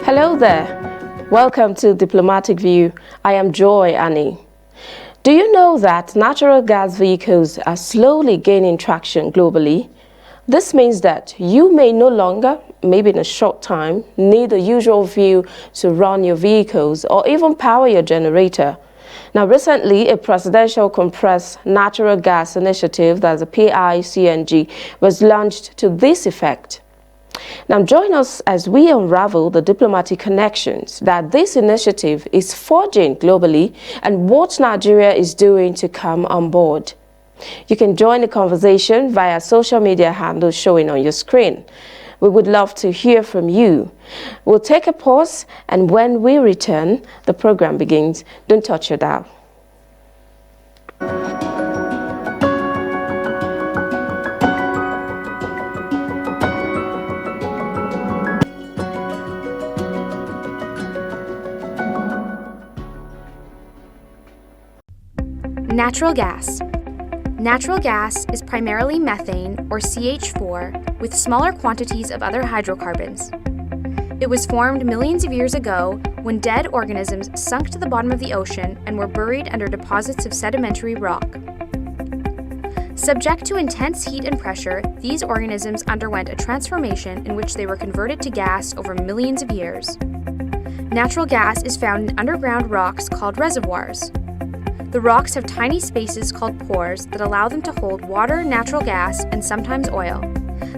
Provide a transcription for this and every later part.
Hello there. Welcome to Diplomatic View. I am Joy Annie. Do you know that natural gas vehicles are slowly gaining traction globally? This means that you may no longer, maybe in a short time, need the usual fuel to run your vehicles or even power your generator. Now, recently, a presidential compressed natural gas initiative, that's a PICNG, was launched to this effect. Now, join us as we unravel the diplomatic connections that this initiative is forging globally and what Nigeria is doing to come on board. You can join the conversation via social media handles showing on your screen. We would love to hear from you. We'll take a pause, and when we return, the program begins. Don't touch your dial. Natural gas. Natural gas is primarily methane, or CH4, with smaller quantities of other hydrocarbons. It was formed millions of years ago when dead organisms sunk to the bottom of the ocean and were buried under deposits of sedimentary rock. Subject to intense heat and pressure, these organisms underwent a transformation in which they were converted to gas over millions of years. Natural gas is found in underground rocks called reservoirs. The rocks have tiny spaces called pores that allow them to hold water, natural gas, and sometimes oil.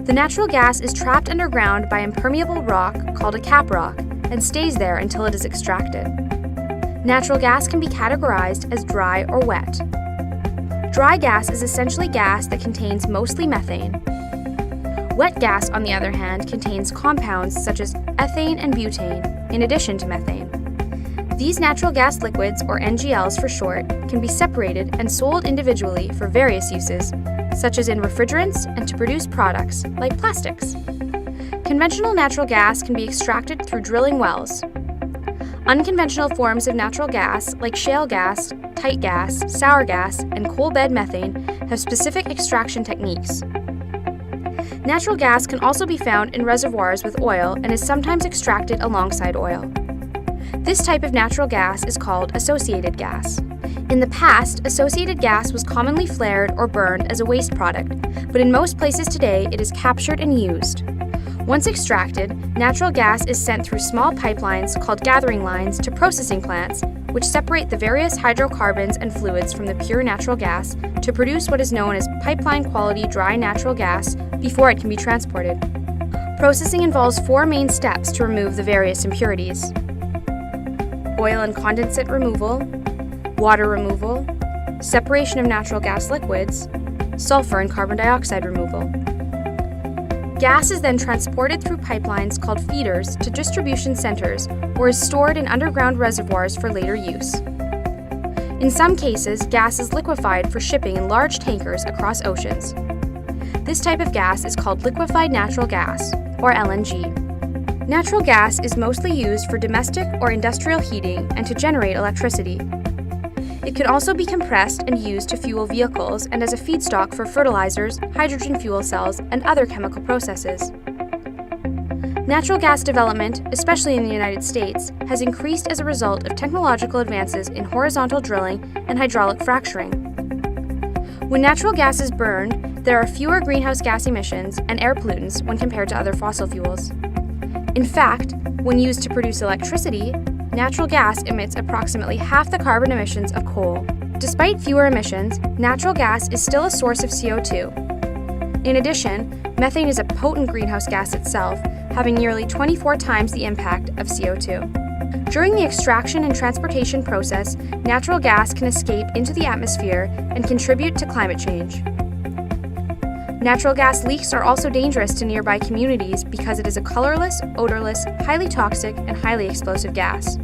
The natural gas is trapped underground by impermeable rock called a cap rock and stays there until it is extracted. Natural gas can be categorized as dry or wet. Dry gas is essentially gas that contains mostly methane. Wet gas, on the other hand, contains compounds such as ethane and butane, in addition to methane. These natural gas liquids, or NGLs for short, can be separated and sold individually for various uses, such as in refrigerants and to produce products, like plastics. Conventional natural gas can be extracted through drilling wells. Unconventional forms of natural gas, like shale gas, tight gas, sour gas, and coal bed methane, have specific extraction techniques. Natural gas can also be found in reservoirs with oil and is sometimes extracted alongside oil. This type of natural gas is called associated gas. In the past, associated gas was commonly flared or burned as a waste product, but in most places today it is captured and used. Once extracted, natural gas is sent through small pipelines called gathering lines to processing plants, which separate the various hydrocarbons and fluids from the pure natural gas to produce what is known as pipeline-quality dry natural gas before it can be transported. Processing involves 4 main steps to remove the various impurities: oil and condensate removal, water removal, separation of natural gas liquids, sulfur and carbon dioxide removal. Gas is then transported through pipelines called feeders to distribution centers or is stored in underground reservoirs for later use. In some cases, gas is liquefied for shipping in large tankers across oceans. This type of gas is called liquefied natural gas, or LNG. Natural gas is mostly used for domestic or industrial heating and to generate electricity. It can also be compressed and used to fuel vehicles and as a feedstock for fertilizers, hydrogen fuel cells, and other chemical processes. Natural gas development, especially in the United States, has increased as a result of technological advances in horizontal drilling and hydraulic fracturing. When natural gas is burned, there are fewer greenhouse gas emissions and air pollutants when compared to other fossil fuels. In fact, when used to produce electricity, natural gas emits approximately half the carbon emissions of coal. Despite fewer emissions, natural gas is still a source of CO2. In addition, methane is a potent greenhouse gas itself, having nearly 24 times the impact of CO2. During the extraction and transportation process, natural gas can escape into the atmosphere and contribute to climate change. Natural gas leaks are also dangerous to nearby communities because it is a colorless, odorless, highly toxic, and highly explosive gas.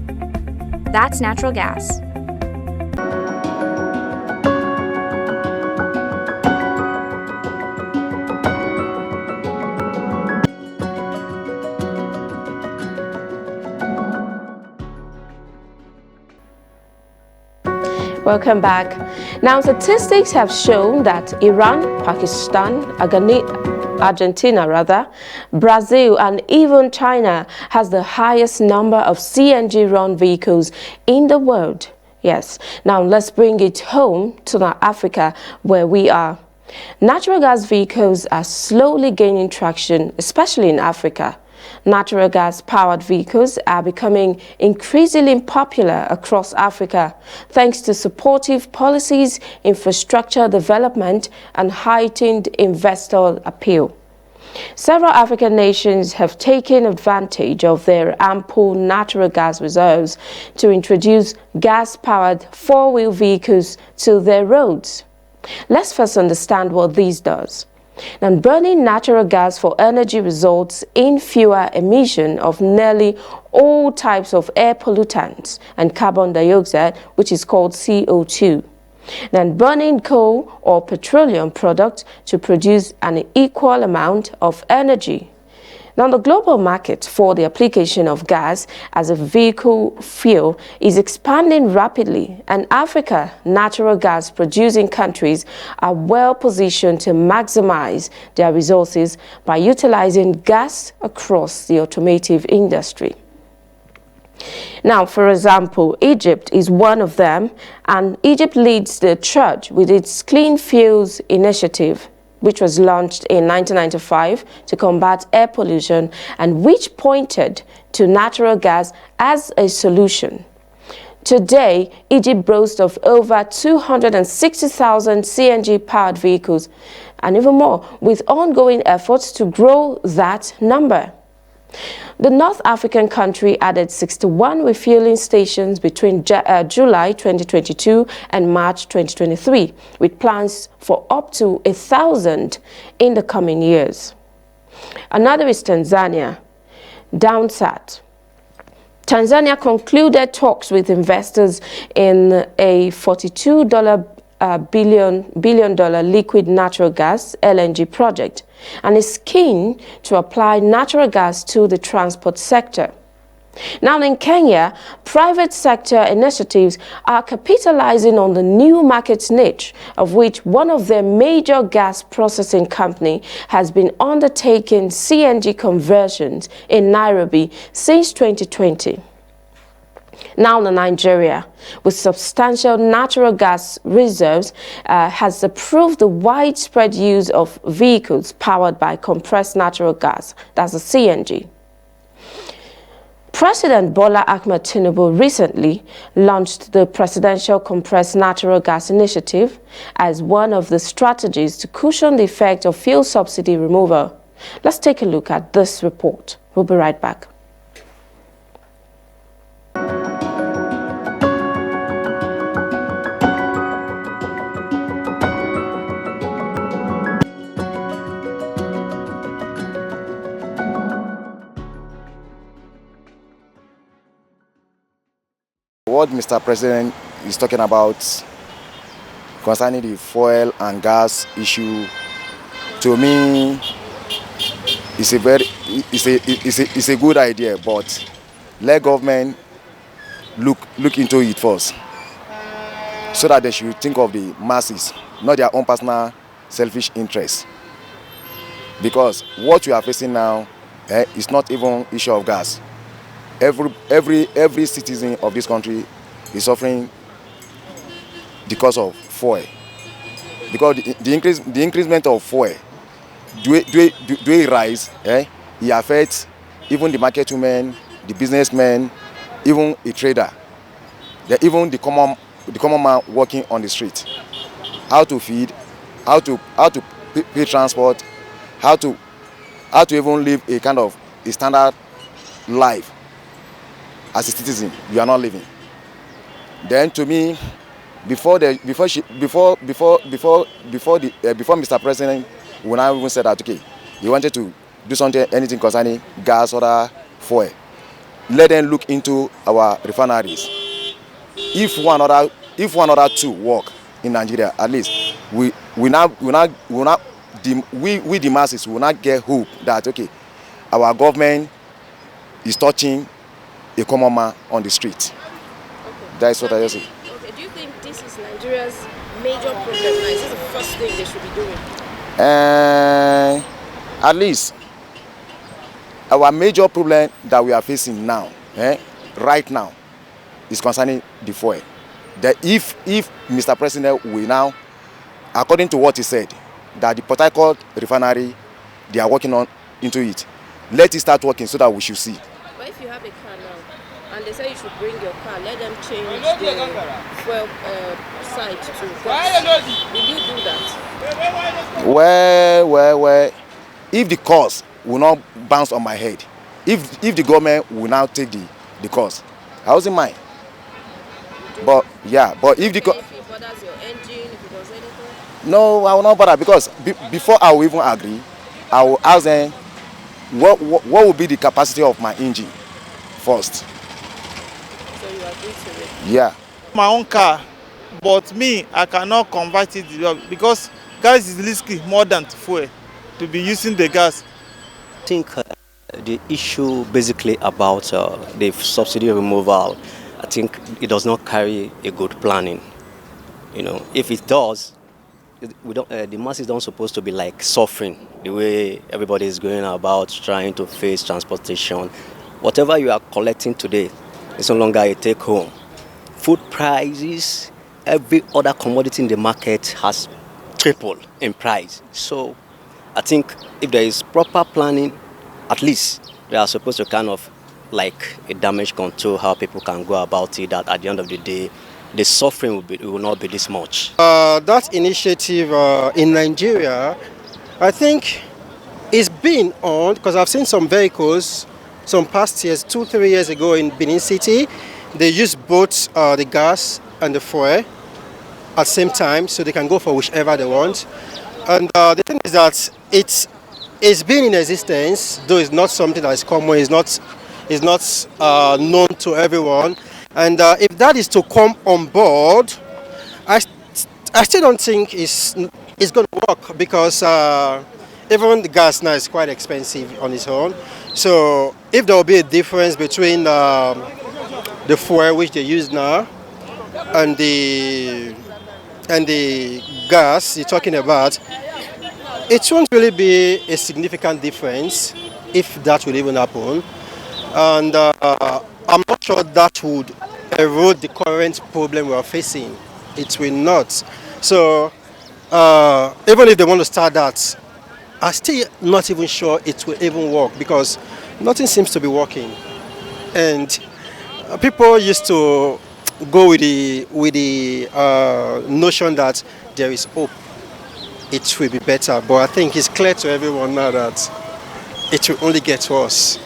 That's natural gas. Welcome back. Now, statistics have shown that Iran, Pakistan, Argentina rather, Brazil and even China has the highest number of CNG-run vehicles in the world. Yes, now let's bring it home to Africa where we are. Natural gas vehicles are slowly gaining traction, especially in Africa. Natural gas-powered vehicles are becoming increasingly popular across Africa thanks to supportive policies, infrastructure development, and heightened investor appeal. Several African nations have taken advantage of their ample natural gas reserves to introduce gas-powered four-wheel vehicles to their roads. Let's first understand what this does. Now, burning natural gas for energy results in fewer emission of nearly all types of air pollutants and carbon dioxide, which is called CO2. Then burning coal or petroleum products to produce an equal amount of energy. Now, the global market for the application of gas as a vehicle fuel is expanding rapidly, and Africa natural gas producing countries are well positioned to maximize their resources by utilizing gas across the automotive industry. Now, for example, Egypt is one of them, and Egypt leads the charge with its Clean Fuels Initiative, which was launched in 1995 to combat air pollution and which pointed to natural gas as a solution. Today, Egypt boasts of over 260,000 CNG-powered vehicles and even more, with ongoing efforts to grow that number. The North African country added 61 refueling stations between July 2022 and March 2023, with plans for up to 1,000 in the coming years. Another is Tanzania, Downsat. Tanzania concluded talks with investors in a $42 billion liquid natural gas LNG project and is keen to apply natural gas to the transport sector. Now in Kenya, private sector initiatives are capitalizing on the new market niche, of which one of their major gas processing company has been undertaking CNG conversions in Nairobi since 2020. Now in Nigeria, with substantial natural gas reserves, has approved the widespread use of vehicles powered by compressed natural gas, that's a CNG. President Bola Ahmed Tinubu recently launched the Presidential Compressed Natural Gas Initiative as one of the strategies to cushion the effect of fuel subsidy removal. Let's take a look at this report. We'll be right back. What Mr. President is talking about concerning the fuel and gas issue, to me, it's a good idea, but let government look into it first, so that they should think of the masses, not their own personal selfish interests. Because what we are facing now is not even issue of gas. Every citizen of this country is suffering because of fuel. Because the increasement of fuel, do it rise? It affects even the market women, the businessmen, even a trader, even the common man working on the street. How to feed, how to pay transport, how to even live a kind of a standard life. As a citizen, you are not living. Then, to me, before Mr. President, when I even said that okay, he wanted to do anything concerning gas or fuel, let them look into our refineries. If one other two work in Nigeria, at least we the masses will not get hope that okay, our government is touching a common man on the street. Okay. That is what I just say. Okay. Do you think this is Nigeria's major problem now? Is this the first thing they should be doing? At least our major problem that we are facing now, right now, is concerning the fuel. That if Mr. President will now, according to what he said, that the Port Harcourt refinery, they are working on into it, let it start working so that we should see. But if you have a car now, and they say you should bring your car, let them change the fuel site to gas, will you do that? Well, if the cost will not bounce on my head, if the government will now take the cost, I wasn't mind. But if the if it bothers your engine, if it does anything? no, I will not bother, because before I will even agree, I will ask them what will be the capacity of my engine first. So you agree to it? Yeah. My own car, but me, I cannot convert it because gas is risky more than fuel to be using the gas. I think the issue basically about the subsidy removal, I think it does not carry a good planning. You know, if it does, the masses don't supposed to be like suffering the way everybody is going about trying to face transportation. Whatever you are collecting today is no longer a take home. Food prices, every other commodity in the market has tripled in price. So I think if there is proper planning, at least they are supposed to kind of like a damage control, how people can go about it, that at the end of the day, the suffering will not be this much. That initiative in Nigeria, I think, is being on, because I've seen some vehicles, some past years, 2-3 years ago in Benin City, they use both the gas and the fuel at the same time, so they can go for whichever they want. And the thing is that it's been in existence, though it's not something that is common, it's not known to everyone. And if that is to come on board, I still don't think it's going to work, because even the gas now is quite expensive on its own. So if there will be a difference between the fuel which they use now and the gas you're talking about, it won't really be a significant difference if that will even happen. And I'm not sure that would erode the current problem we are facing. It will not. So even if they want to start that, I'm still not even sure it will even work, because nothing seems to be working. And people used to go with the notion that there is hope, it will be better. But I think it's clear to everyone now that it will only get worse.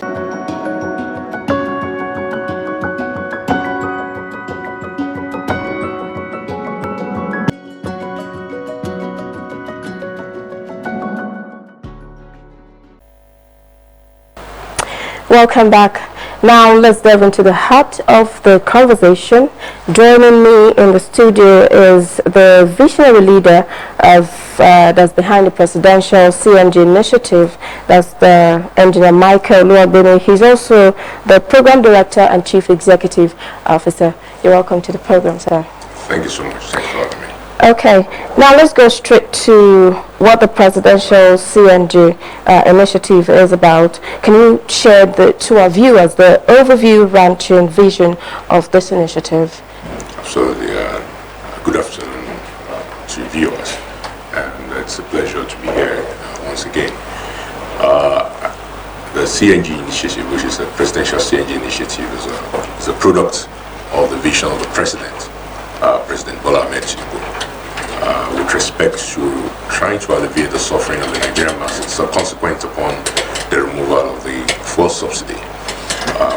Welcome back. Now let's delve into the heart of the conversation. Joining me in the studio is the visionary leader that's behind the presidential CNG initiative. That's the engineer Michael Luabini. He's also the program director and chief executive officer. You're welcome to the program, sir. Thank you so much. Thanks for having me. Okay, now let's go straight to what the presidential CNG initiative is about. Can you share to our viewers the overview, ranching, vision of this initiative? Absolutely. Good afternoon to viewers, and it's a pleasure to be here once again. The CNG initiative, which is a presidential CNG initiative, is a product of the vision of the president, President Bola Ahmed Tinubu. With respect to trying to alleviate the suffering of the Nigerian masses, so consequent upon the removal of the fuel subsidy.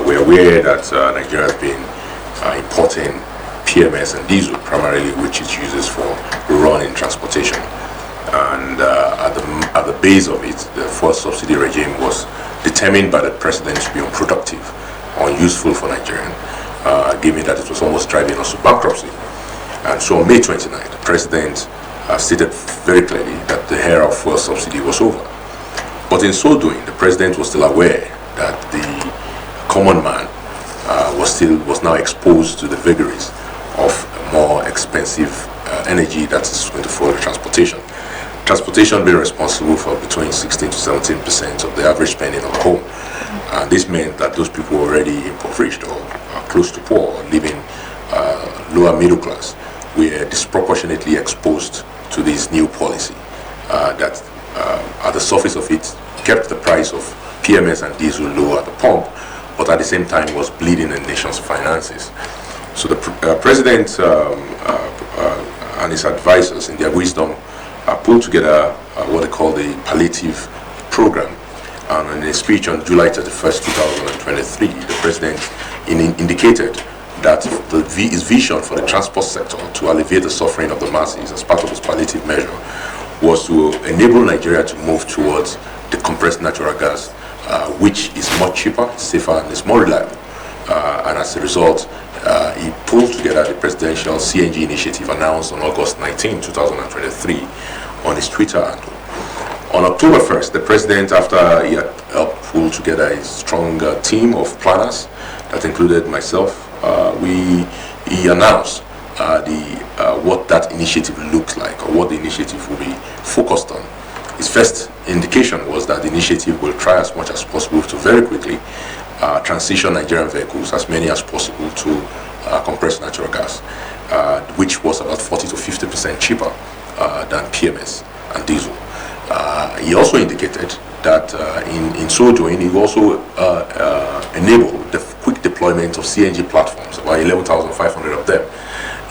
We are aware that Nigeria has been importing PMS and diesel primarily, which it uses for running transportation. And at the base of it, the fuel subsidy regime was determined by the president to be unproductive, unuseful for Nigerian, given that it was almost driving us to bankruptcy. And so on May 29th, the president stated very clearly that the era of fuel subsidy was over. But in so doing, the president was still aware that the common man was now exposed to the vagaries of more expensive energy that is going to follow transportation. transportation being responsible for between 16 to 17% of the average spending of a home. And this meant that those people were already impoverished or close to poor or living lower middle class were disproportionately exposed to this new policy that at the surface of it kept the price of PMS and diesel low at the pump, but at the same time was bleeding the nation's finances. So the president and his advisors, in their wisdom, pulled together what they call the palliative program. And in a speech on July 31st, 2023, the president indicated that his vision for the transport sector to alleviate the suffering of the masses as part of his palliative measure was to enable Nigeria to move towards the compressed natural gas, which is much cheaper, safer, and is more reliable. And as a result, he pulled together the presidential CNG initiative announced on August 19, 2023 on his Twitter handle. On October 1st, the president, after he had helped pull together a strong team of planners that included myself, he announced what that initiative looks like, or what the initiative will be focused on. His first indication was that the initiative will try as much as possible to very quickly transition Nigerian vehicles, as many as possible, to compressed natural gas, which was about 40 to 50% cheaper than PMS and diesel. He also indicated that in so doing, he will also enable the quick deployment of CNG platforms, about 11,500 of them,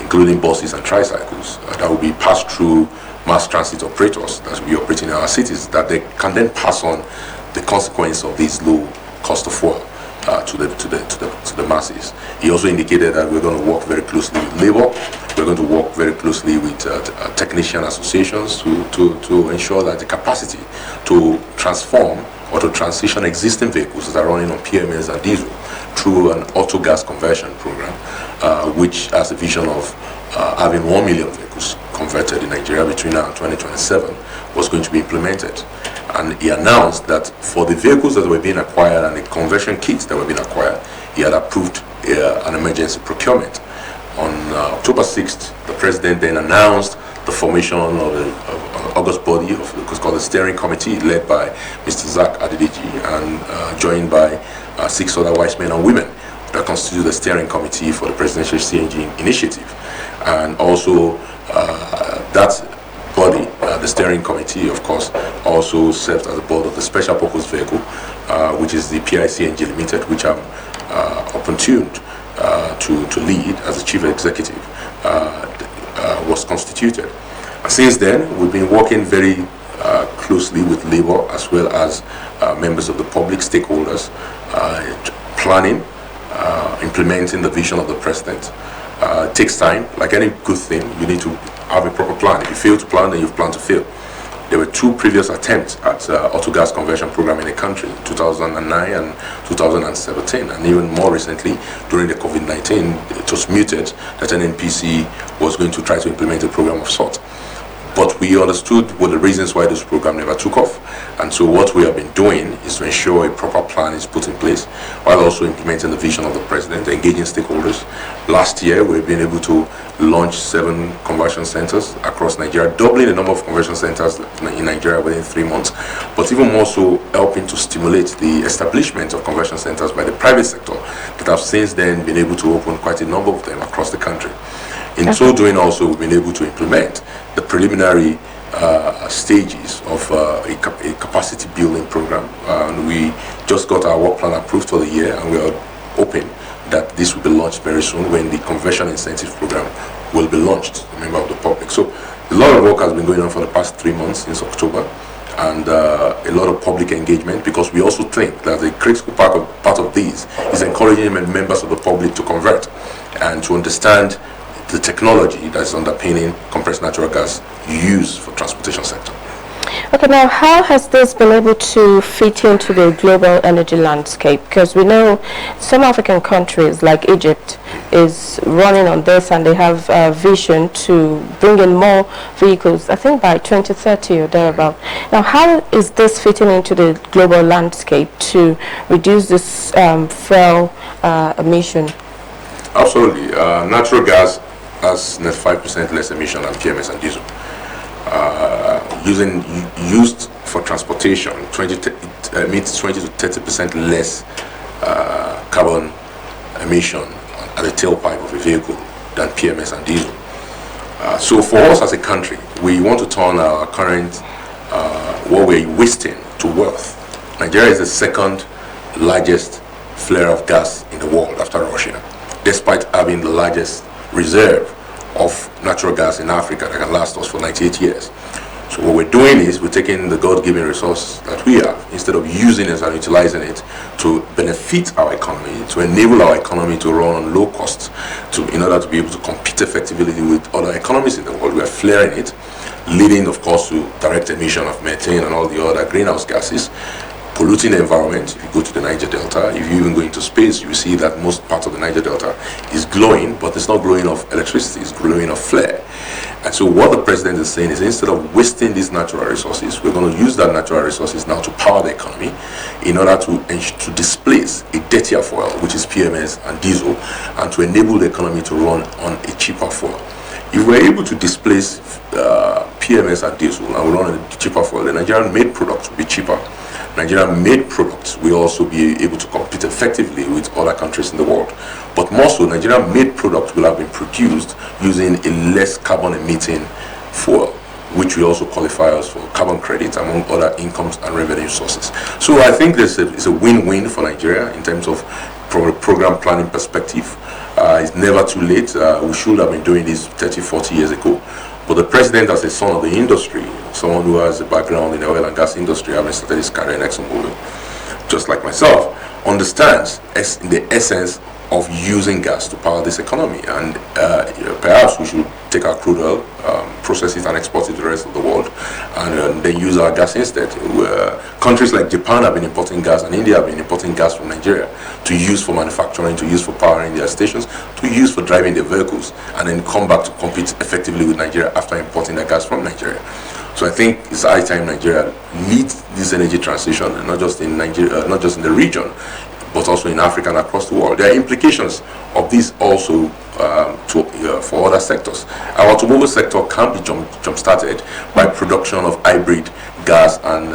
including buses and tricycles, that will be passed through mass transit operators that will be operating in our cities, that they can then pass on the consequence of this low cost of fuel to the masses. He also indicated that we're going to work very closely with labor. We're going to work very closely with technician associations to ensure that the capacity to transform or to transition existing vehicles that are running on PMS and diesel through an auto gas conversion program, which has a vision of having 1 million vehicles converted in Nigeria between now and 2027, was going to be implemented. And he announced that for the vehicles that were being acquired and the conversion kits that were being acquired, he had approved an emergency procurement. On October 6th, the president then announced the formation of the August body of what's called the steering committee, led by Mr. Zach Adedeji and joined by 6 other wise men and women that constitute the steering committee for the presidential CNG initiative. And also that body, the steering committee, of course, also serves as the board of the special purpose vehicle, which is the PICNG Limited, which I'm opportuned to lead as the chief executive, was constituted. Since then, we've been working very closely with labor as well as members of the public stakeholders, planning, implementing the vision of the president. It takes time. Like any good thing, you need to have a proper plan. If you fail to plan, then you've planned to fail. There were 2 previous attempts at auto gas conversion program in the country, 2009 and 2017, and even more recently, during the COVID-19, it was mooted that NNPC was going to try to implement a program of sort. But we understood what the reasons why this program never took off. And so what we have been doing is to ensure a proper plan is put in place, while also implementing the vision of the president, engaging stakeholders. Last year, we've been able to launch 7 conversion centers across Nigeria, doubling the number of conversion centers in Nigeria within 3 months, but even more so helping to stimulate the establishment of conversion centers by the private sector that have since then been able to open quite a number of them across the country. In so doing also, we've been able to implement the preliminary stages of a capacity building program. And we just got our work plan approved for the year, and we are hoping that this will be launched very soon when the conversion incentive program will be launched to member of the public. So a lot of work has been going on for the past 3 months since October, and a lot of public engagement, because we also think that the critical part of this is encouraging members of the public to convert and to understand the technology that is underpinning compressed natural gas use for transportation sector. Okay, now how has this been able to fit into the global energy landscape? Because we know some African countries like Egypt is running on this, and they have a vision to bring in more vehicles, I think by 2030 or thereabout. Now, how is this fitting into the global landscape to reduce this fuel emission? Absolutely. Natural gas has net 5% less emission than PMS and diesel. used for transportation emits 20 to 30% less carbon emission at the tailpipe of a vehicle than PMS and diesel. So for us as a country, we want to turn our current what we're wasting to wealth. Nigeria is the second largest flare of gas in the world after Russia, despite having the largest reserve of natural gas in Africa that can last us for 98 years. So what we're doing is we're taking the God-given resource that we have, instead of using it and utilizing it to benefit our economy, to enable our economy to run on low costs, in order to be able to compete effectively with other economies in the world. We are flaring it, leading, of course, to direct emission of methane and all the other greenhouse gases, polluting the environment. If you go to the Niger Delta, if you even go into space, you see that most parts of the Niger Delta is glowing, but it's not glowing of electricity, it's glowing of flare. And so what the president is saying is, instead of wasting these natural resources, we're going to use that natural resources now to power the economy in order to displace a dirtier fuel, which is PMS and diesel, and to enable the economy to run on a cheaper fuel. If we're able to displace PMS and diesel and we run on a cheaper fuel, the Nigerian-made products will be cheaper. Nigerian-made products will also be able to compete effectively with other countries in the world. But more so, Nigerian-made products will have been produced using a less carbon-emitting fuel, which will also qualify us for carbon credits, among other incomes and revenue sources. So I think it's a win-win for Nigeria in terms of from a program planning perspective. It's never too late. We should have been doing this 30, 40 years ago. But the president, as a son of the industry, someone who has a background in the oil and gas industry, having started his career in ExxonMobil, just like myself, understands the essence of using gas to power this economy. And perhaps we should take our crude oil, process it and export it to the rest of the world, and then use our gas instead. Countries like Japan have been importing gas, and India have been importing gas from Nigeria to use for manufacturing, to use for powering their stations, to use for driving their vehicles, and then come back to compete effectively with Nigeria after importing the gas from Nigeria. So I think it's high time Nigeria leads this energy transition, and not just in Nigeria, not just in the region, but also in Africa and across the world. There are implications of this also for other sectors. Our automobile sector can be jump-started by production of hybrid gas and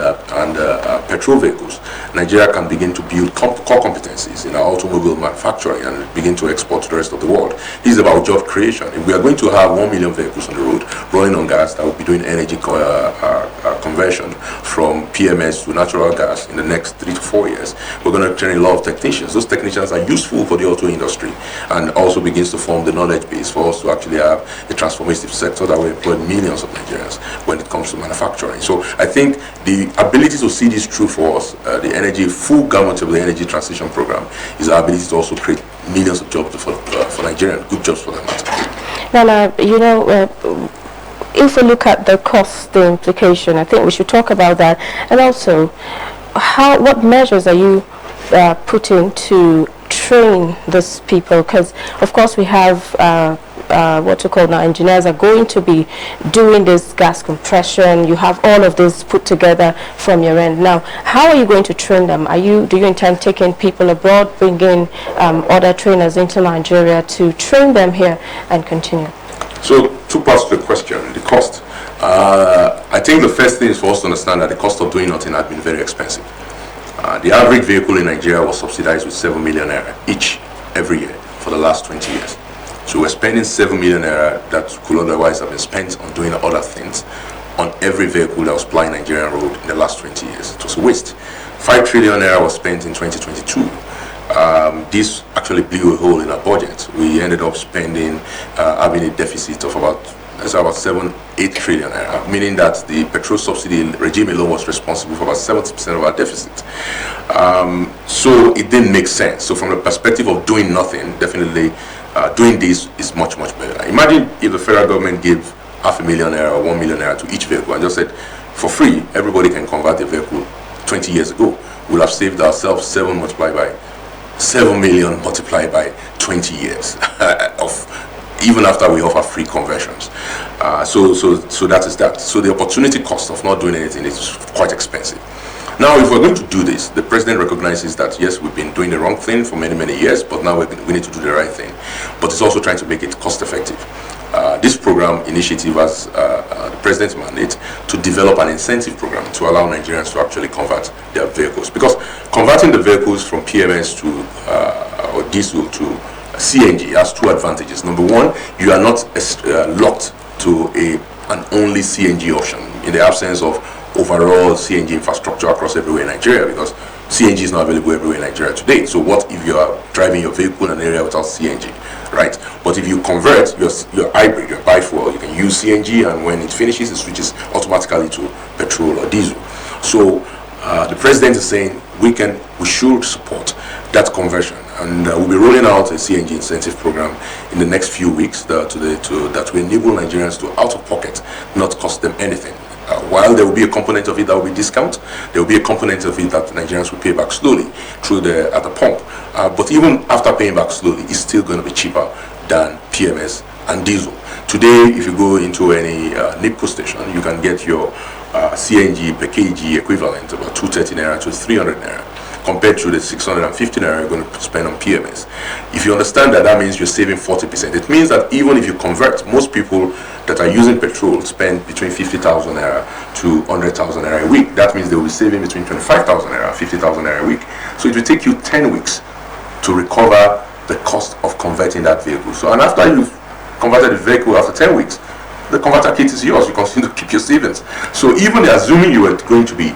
petrol vehicles. Nigeria can begin to build core competencies in our automobile manufacturing and begin to export to the rest of the world. This is about job creation. If we are going to have 1 million vehicles on the road running on gas that will be doing energy conversion from PMS to natural gas in the next 3 to 4 years, we're going to train a lot of technicians. Those technicians are useful for the auto industry and also begins to form the knowledge base for us to actually have a transformative sector that will employ millions of Nigerians when it comes to manufacturing. So I think the ability to see this through for us, the full gamut of the energy transition program, is our ability to also create millions of jobs for Nigerians, good jobs for that matter. Now, if we look at the cost implication, I think we should talk about that. And also, what measures are you putting to train these people? Because, of course, we have what you call now engineers are going to be doing this gas compression. You have all of this put together from your end. Now, how are you going to train them? Do you intend taking people abroad, bringing other trainers into Nigeria to train them here and continue? So, two parts to the question. The cost. I think the first thing is for us to understand that the cost of doing nothing has been very expensive. The average vehicle in Nigeria was subsidized with 7 million naira each every year for the last 20 years. So we're spending 7 million naira that could otherwise have been spent on doing other things on every vehicle that was plying Nigerian road in the last 20 years. It was a waste. 5 trillion naira was spent in 2022. This actually blew a hole in our budget. We ended up spending, having a deficit of about 7-8 trillion naira, meaning that the petrol subsidy regime alone was responsible for about 70% of our deficit. So it didn't make sense. So from the perspective of doing nothing, definitely doing this is much, much better. Imagine if the federal government gave 500,000 naira or 1 million naira to each vehicle and just said, for free, everybody can convert a vehicle. 20 years ago, we'll have saved ourselves 7 million multiplied by 20 years even after we offer free conversions. So that is that. So the opportunity cost of not doing anything is quite expensive. Now, if we're going to do this, the president recognizes that, yes, we've been doing the wrong thing for many, many years, but now we need to do the right thing. But it's also trying to make it cost effective. this program initiative has the president's mandate to develop an incentive program to allow Nigerians to actually convert their vehicles. Because converting the vehicles from PMS to or diesel to CNG has two advantages. Number one, you are not locked to an only CNG option in the absence of overall CNG infrastructure across everywhere in Nigeria, because CNG is not available everywhere in Nigeria today. So what if you are driving your vehicle in an area without CNG, right? But if you convert your hybrid, your bi-fuel, you can use CNG, and when it finishes, it switches automatically to petrol or diesel. So the president is saying we should support that conversion, and we'll be rolling out a CNG incentive program in the next few weeks that will enable Nigerians to, out of pocket, not cost them anything. While there will be a component of it that will be discount, there will be a component of it that Nigerians will pay back slowly at the pump. But even after paying back slowly, it's still going to be cheaper than PMS and diesel. Today, if you go into any NIPCO station, you can get your CNG per kg equivalent about 230 naira to 300 naira, compared to the 650 naira you're going to spend on PMS. If you understand that, that means you're saving 40%. It means that even if you convert, most people that are using petrol spend between 50,000 naira to 100,000 naira a week. That means they will be saving between 25,000 naira and 50,000 naira a week. So it will take you 10 weeks to recover the cost of converting that vehicle. So, and after you've converted the vehicle after 10 weeks, the converter kit is yours. You continue to keep your savings. So even assuming you are going to be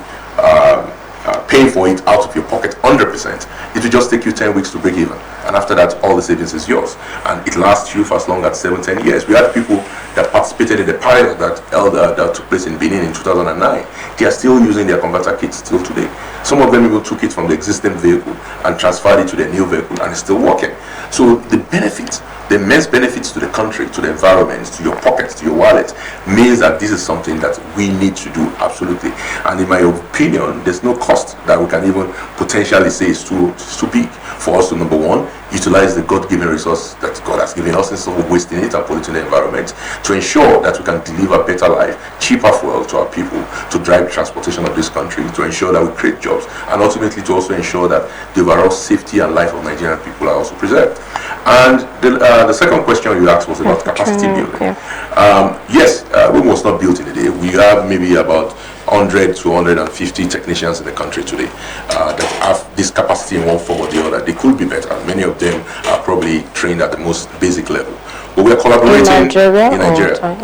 paying for it out of your pocket 100%, it will just take you 10 weeks to break even, and after that all the savings is yours, and it lasts you for as long as 7-10 years. We had people that participated in the pilot that took place in Benin in 2009. They are still using their converter kits till today. Some of them even took it from the existing vehicle and transferred it to their new vehicle, and it's still working. So the benefits, the immense benefits to the country, to the environment, to your pocket, to your wallet, means that this is something that we need to do, absolutely. And in my opinion, there's no cost that we can even potentially say is too big for us to, number one, utilize the God-given resource that God has given us instead of wasting it and polluting the environment, to ensure that we can deliver better life, cheaper fuel to our people, to drive transportation of this country, to ensure that we create jobs, and ultimately to also ensure that the overall safety and life of Nigerian people are also preserved. And the second question you asked was about capacity building. Yeah. Yes, we was not built in a day. We have maybe about 100 to 150 technicians in the country today that have this capacity in one form or the other. They could be better. Many of them are probably trained at the most basic level. But we are collaborating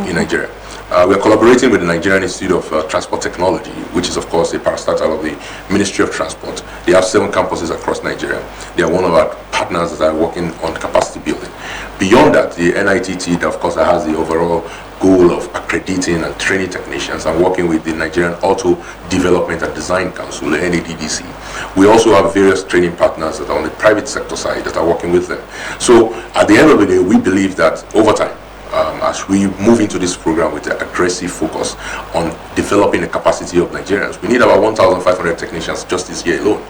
in Nigeria. We are collaborating with the Nigerian Institute of Transport Technology, which is of course a parastatal of the Ministry of Transport. They have 7 campuses across Nigeria. They are one of our partners that are working on capacity building. Beyond that, the NITT, of course, has the overall goal of accrediting and training technicians and working with the Nigerian Auto Development and Design Council, the NADDC. We also have various training partners that are on the private sector side that are working with them. So at the end of the day, we believe that over time, as we move into this program with an aggressive focus on developing the capacity of Nigerians, we need about 1,500 technicians just this year alone.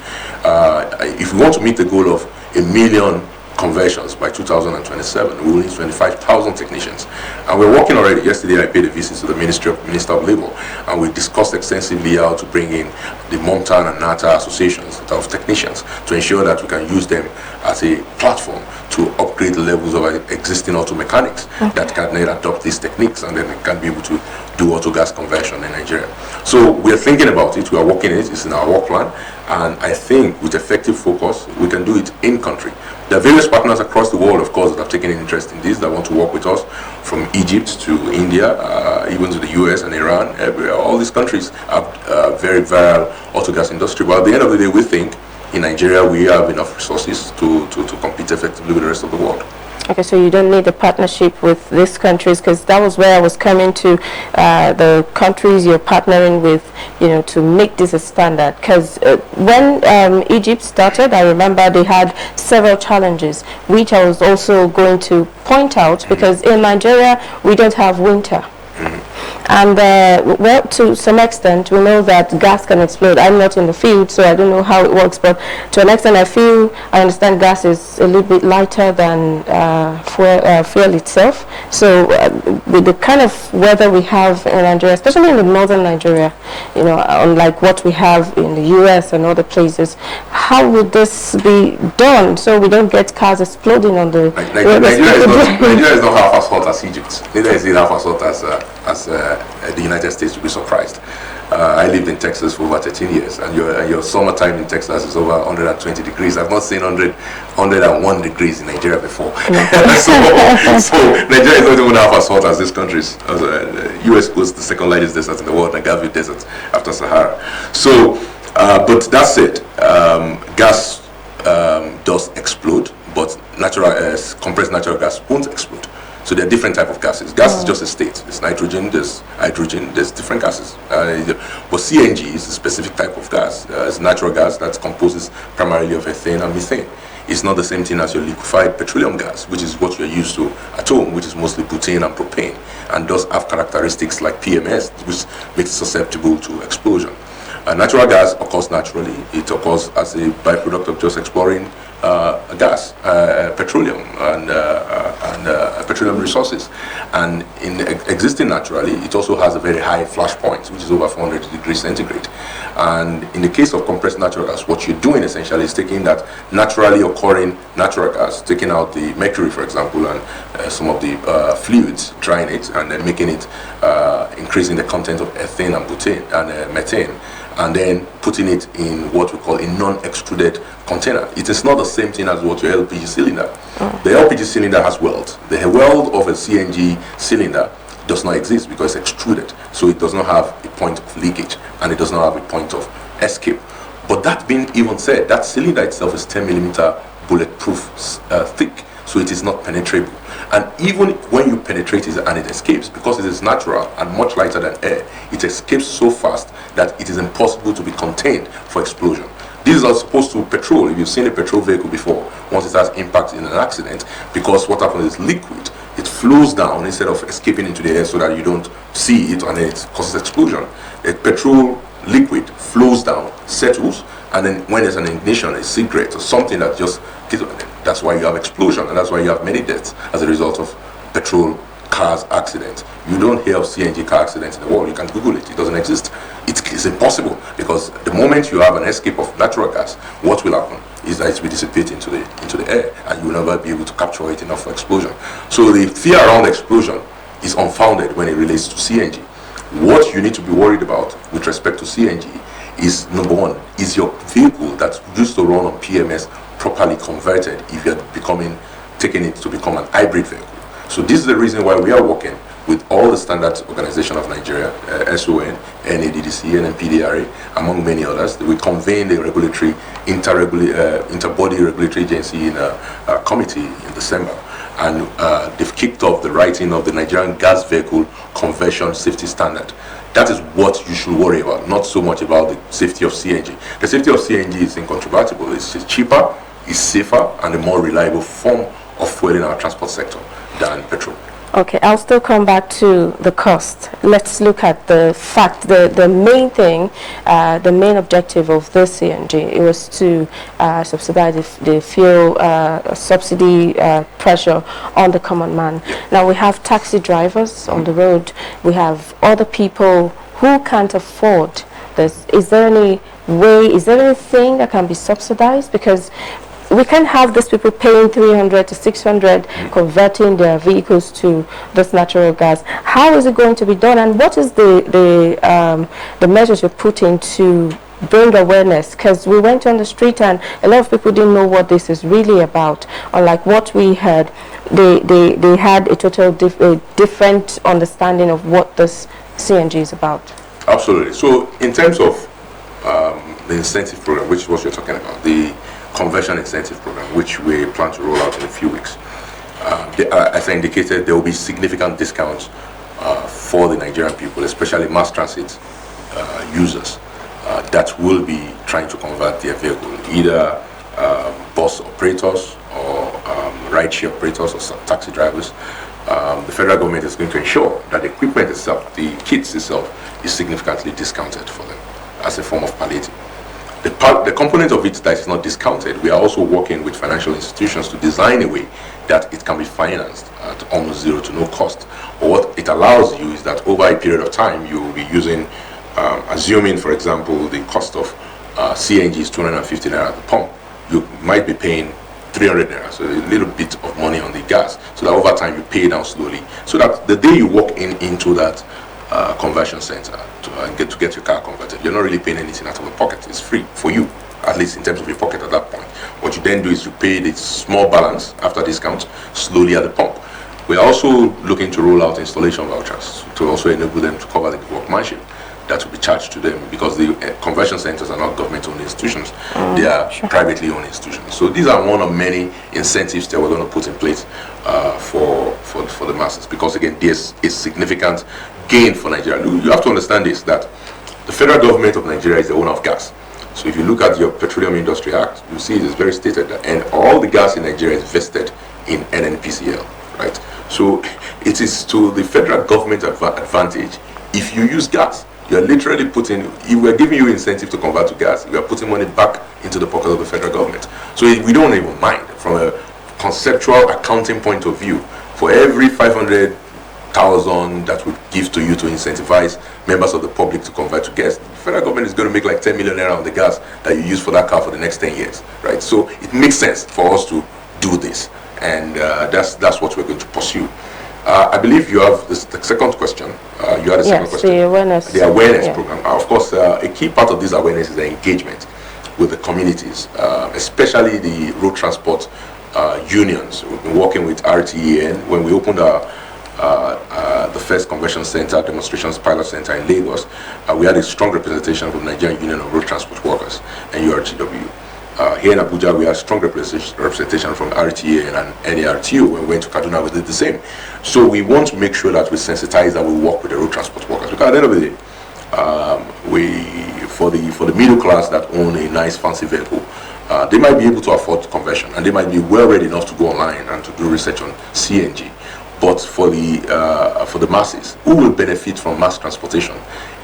If we want to meet the goal of 1 million conversions by 2027, we will need 25,000 technicians, and we're working already. Yesterday I paid a visit to the Minister of Labour, and we discussed extensively how to bring in the MOMTA and NATA associations of technicians to ensure that we can use them as a platform to upgrade the levels of existing auto mechanics that can then adopt these techniques, and then can be able to do auto gas conversion in Nigeria. So we're thinking about it, we are working it, it's in our work plan, and I think with effective focus we can do it in country. There are various partners across the world, of course, that have taken an interest in this, that want to work with us, from Egypt to India, even to the US and Iran. All these countries have very viral auto gas industry. But at the end of the day, we think in Nigeria we have enough resources to compete effectively with the rest of the world. Okay, so you don't need a partnership with these countries, because that was where I was coming to, the countries you're partnering with, to make this a standard. Because when Egypt started, I remember they had several challenges, which I was also going to point out, because in Nigeria we don't have winter. And well, to some extent, we know that gas can explode. I'm not in the field, so I don't know how it works, but to an extent, I understand gas is a little bit lighter than fuel itself. So with the kind of weather we have in Nigeria, especially in the northern Nigeria, you know, unlike what we have in the US and other places, how would this be done so we don't get cars exploding on the Nigeria is not half as hot as Egypt. Neither is it half as hot as the United States. You'll be surprised. I lived in Texas for over 13 years, and your summertime in Texas is over 120 degrees. I've not seen 101 degrees in Nigeria before. so Nigeria is not even half as hot as these countries. US was the second largest desert in the world, Agave Desert, after Sahara. So, but that said, gas does explode, but compressed natural gas won't explode. So there are different type of gases. Gas is just a state. There's nitrogen, there's hydrogen, there's different gases. But CNG is a specific type of gas. It's natural gas that composes primarily of ethane and methane. It's not the same thing as your liquefied petroleum gas, which is what you're used to at home, which is mostly butane and propane, and does have characteristics like PMS, which makes it susceptible to explosion. Natural gas occurs naturally. It occurs as a byproduct of just exploring gas, petroleum, and petroleum resources. And in existing naturally, it also has a very high flash point, which is over 400 degrees centigrade. And in the case of compressed natural gas, what you're doing essentially is taking that naturally occurring natural gas, taking out the mercury, for example, and some of the fluids, drying it, and then making it, increasing the content of ethane and butane and methane, and then putting it in what we call a non-extruded container. It is not the same thing as what your LPG cylinder. The LPG cylinder has weld. The weld of a CNG cylinder does not exist because it's extruded. So it does not have a point of leakage, and it does not have a point of escape. But that being even said, that cylinder itself is 10 millimeter bulletproof thick, so it is not penetrable. And even when you penetrate it and it escapes, because it is natural and much lighter than air, it escapes so fast that it is impossible to be contained for explosion. This is as opposed to petrol. If you've seen a petrol vehicle before, once it has impact in an accident, because what happens is liquid, it flows down instead of escaping into the air so that you don't see it and it causes explosion. A petrol liquid flows down, settles, and then when there's an ignition, a cigarette or something that just kills, that's why you have explosion, and that's why you have many deaths as a result of petrol cars accidents. You don't hear of CNG car accidents in the world. You can Google it. It doesn't exist. It's impossible, because the moment you have an escape of natural gas, what will happen is that it will dissipate into the air, and you will never be able to capture it enough for explosion. So the fear around explosion is unfounded when it relates to CNG. What you need to be worried about with respect to CNG is, number one, is your vehicle that used to run on PMS properly converted if you're taking it to become an hybrid vehicle. So this is the reason why we are working with all the standards organization of Nigeria, SON, NADDC, NMPDRA, among many others. We convened a regulatory inter-body regulatory agency in a committee in December, and they've kicked off the writing of the Nigerian Gas Vehicle Conversion Safety Standard. That is what you should worry about, not so much about the safety of CNG. The safety of CNG is incontrovertible. It's cheaper, it's safer, and a more reliable form of fuel in our transport sector than petrol. Okay, I'll still come back to the cost. Let's look at the fact, the main thing, the main objective of this CNG, it was to subsidize the fuel subsidy pressure on the common man. Now we have taxi drivers on the road, we have other people who can't afford this. Is there any way, is there anything that can be subsidized? Because we can't have these people paying 300 to 600 converting their vehicles to this natural gas. How is it going to be done, and what is the measures you're putting to bring awareness? Because we went on the street and a lot of people didn't know what this is really about. Unlike what we heard, they had a total different understanding of what this CNG is about. Absolutely. So in terms of the incentive program, which is what you're talking about, the conversion incentive program, which we plan to roll out in a few weeks. As I indicated, there will be significant discounts for the Nigerian people, especially mass transit users that will be trying to convert their vehicle, either bus operators or rideshare operators or taxi drivers. the federal government is going to ensure that the equipment itself, the kits itself, is significantly discounted for them as a form of palliative. The component of it that is not discounted, we are also working with financial institutions to design a way that it can be financed at almost zero to no cost. Or what it allows you is that over a period of time, you will be using, assuming, for example, the cost of CNG is 250 naira at the pump, you might be paying 300 naira, so a little bit of money on the gas, so that over time you pay down slowly, so that the day you walk into that conversion center to get your car converted, you're not really paying anything out of the pocket. It's free for you, at least in terms of your pocket at that point. What you then do is you pay the small balance after discount slowly at the pump. We're also looking to roll out installation vouchers to also enable them to cover the workmanship that will be charged to them, because the conversion centers are not government-owned institutions, they are privately owned institutions. So these are one of many incentives that we're going to put in place for the masses, because again, there's a significant gain for Nigeria. You have to understand this, that the federal government of Nigeria is the owner of gas. So if you look at your Petroleum Industry Act, you see it is very stated that, and all the gas in Nigeria is vested in NNPCL, right? So it is to the federal government advantage if you use gas. You are literally putting, if we're giving you incentive to convert to gas, we are putting money back into the pocket of the federal government. So we don't even mind from a conceptual accounting point of view. For every 500,000 that would give to you to incentivize members of the public to convert to gas, the federal government is going to make like 10 million naira on the gas that you use for that car for the next 10 years, right? So it makes sense for us to do this, and that's what we're going to pursue. I believe you have the second question. You had a second question. The awareness. The awareness program. Of course, a key part of this awareness is the engagement with the communities, especially the road transport unions. We've been working with RTEN. When we opened the first convention center, demonstrations pilot center in Lagos, we had a strong representation from Nigerian Union of Road Transport Workers and URTW. Here in Abuja, we have strong representation from RTA and NARTU. When we went to Kaduna, we did the same. So we want to make sure that we sensitize and we work with the road transport workers. Because at the end of the day, for the middle class that own a nice fancy vehicle, they might be able to afford conversion, and they might be well ready enough to go online and to do research on CNG. But for the masses who will benefit from mass transportation,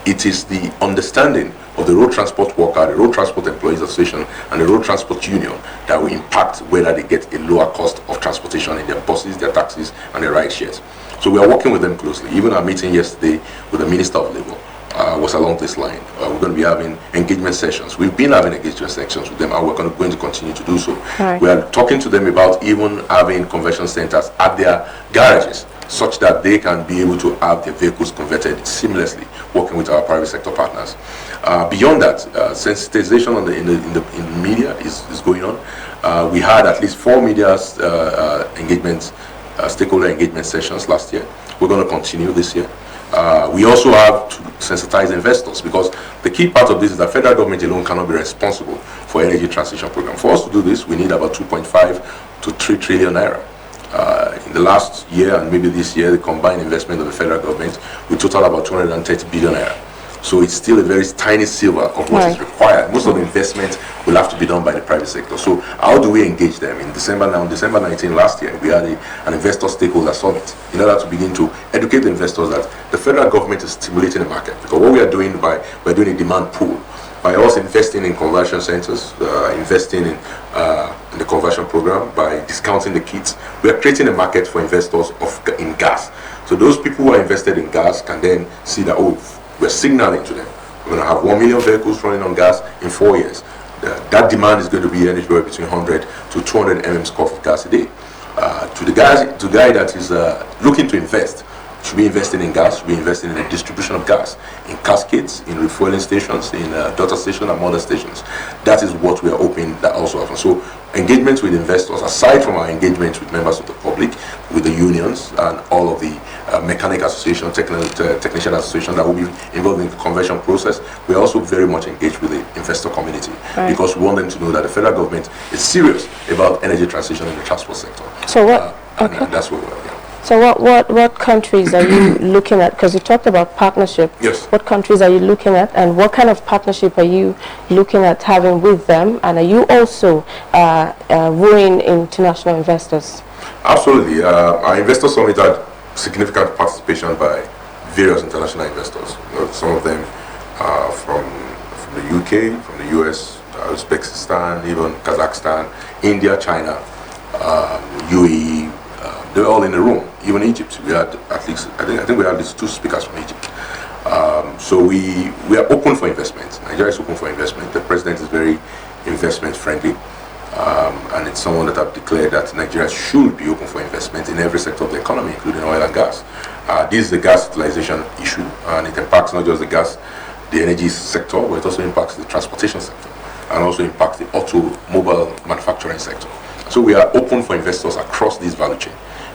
it is the understanding of the road transport worker, the road transport employees association, and the road transport union that will impact whether they get a lower cost of transportation in their buses, their taxis, and their ride shares. So we are working with them closely. Even our meeting yesterday with the Minister of Labour was along this line. We're going to be having engagement sessions. We've been having engagement sessions with them, and we're going to continue to do so. Right. We are talking to them about even having conversion centers at their garages, such that they can be able to have their vehicles converted seamlessly, working with our private sector partners. Beyond that, sensitization in the media is going on. We had at least 4 media stakeholder engagement sessions last year. We're going to continue this year. We also have to sensitize investors, because the key part of this is that federal government alone cannot be responsible for energy transition program. For us to do this, we need about 2.5 to 3 trillion naira. In the last year and maybe this year, the combined investment of the federal government will total about 230 billion naira. So it's still a very tiny sliver of what is required. Most of the investment will have to be done by the private sector. So how do we engage them? In December 19 last year, we had an investor stakeholder summit in order to begin to educate the investors that the federal government is stimulating the market. Because what we are doing we're doing a demand pool. By us investing in conversion centers, investing in the conversion program, by discounting the kits, we are creating a market for investors in gas. So those people who are invested in gas can then see that, oh, we're signaling to them, we're going to have 1 million vehicles running on gas in 4 years. That demand is going to be anywhere between 100 to 200 mm of gas a day. To the guy that is looking to invest, should be investing in gas, should be investing in the distribution of gas, in cascades, in refueling stations, in daughter stations and mother stations. That is what we are hoping that also happens. So engagements with investors, aside from our engagements with members of the public, with the unions and all of the mechanic association, technician association that will be involved in the conversion process, we are also very much engaged with the investor community, because we want them to know that the federal government is serious about energy transition in the transport sector. So what? And that's what we are. So what countries are you looking at? Because you talked about partnership. Yes. What countries are you looking at, and what kind of partnership are you looking at having with them? And are you also wooing international investors? Absolutely. Our investor summit had significant participation by various international investors. Some of them from the UK, from the US, Uzbekistan, even Kazakhstan, India, China, UAE. They're all in the room. Even Egypt, we had at least I think we had at least 2 speakers from Egypt. So we are open for investment. Nigeria is open for investment. The president is very investment friendly, and it's someone that I've declared that Nigeria should be open for investment in every sector of the economy, including oil and gas. This is the gas utilization issue, and it impacts not just the energy sector, but it also impacts the transportation sector, and also impacts the automobile manufacturing sector. So we are open for investors across this value chain.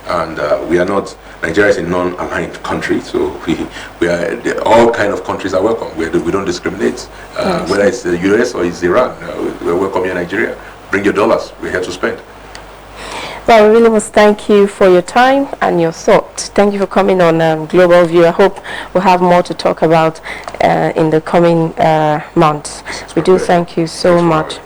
And we are not, Nigeria is a non-aligned country, so all kind of countries are welcome. We don't discriminate, yes. Whether it's the US or it's Iran. We're welcome here in Nigeria. Bring your dollars, we're here to spend. Well, we really must thank you for your time and your thought. Thank you for coming on Global View. I hope we'll have more to talk about in the coming months. We do thank you so much.